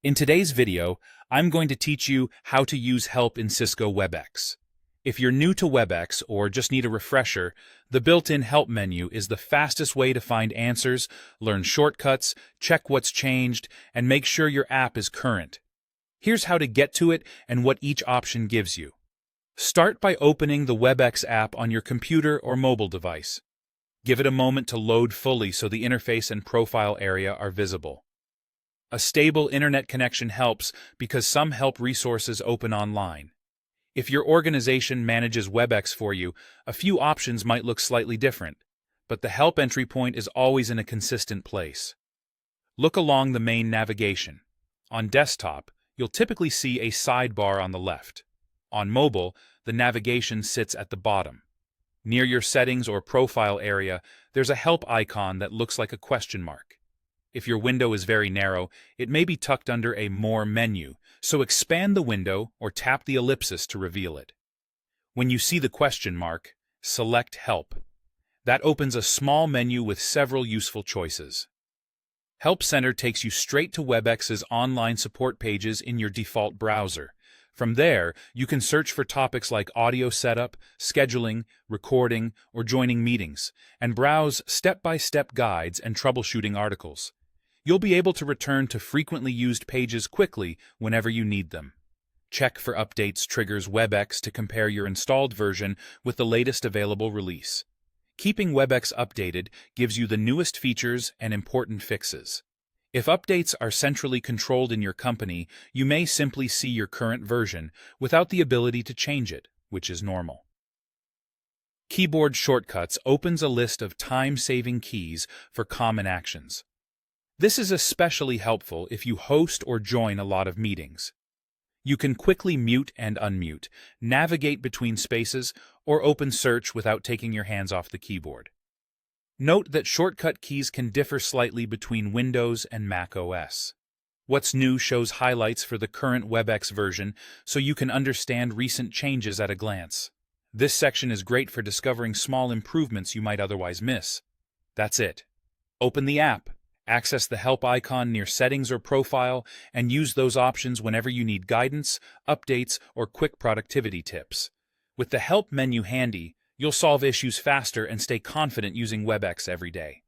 In today's video, I'm going to teach you how to use help in Cisco WebEx. If you're new to WebEx or just need a refresher, the built-in help menu is the fastest way to find answers, learn shortcuts, check what's changed, and make sure your app is current. Here's how to get to it and what each option gives you. Start by opening the WebEx app on your computer or mobile device. Give it a moment to load fully so the interface and profile area are visible. A stable internet connection helps because some help resources open online. If your organization manages WebEx for you, a few options might look slightly different, but the help entry point is always in a consistent place. Look along the main navigation. On desktop, you'll typically see a sidebar on the left. On mobile, the navigation sits at the bottom. Near your settings or profile area, there's a help icon that looks like a question mark. If your window is very narrow, it may be tucked under a More menu, so expand the window or tap the ellipsis to reveal it. When you see the question mark, select Help. That opens a small menu with several useful choices. Help Center takes you straight to WebEx's online support pages in your default browser. From there, you can search for topics like audio setup, scheduling, recording, or joining meetings, and browse step-by-step guides and troubleshooting articles. You'll be able to return to frequently used pages quickly whenever you need them. Check for updates triggers WebEx to compare your installed version with the latest available release. Keeping WebEx updated gives you the newest features and important fixes. If updates are centrally controlled in your company, you may simply see your current version without the ability to change it, which is normal. Keyboard Shortcuts opens a list of time-saving keys for common actions. This is especially helpful if you host or join a lot of meetings. You can quickly mute and unmute, navigate between spaces, or open search without taking your hands off the keyboard. Note that shortcut keys can differ slightly between Windows and Mac OS. What's New shows highlights for the current WebEx version so you can understand recent changes at a glance. This section is great for discovering small improvements you might otherwise miss. That's it. Open the app, access the help icon near Settings or Profile, and use those options whenever you need guidance, updates, or quick productivity tips. With the Help menu handy, you'll solve issues faster and stay confident using WebEx every day.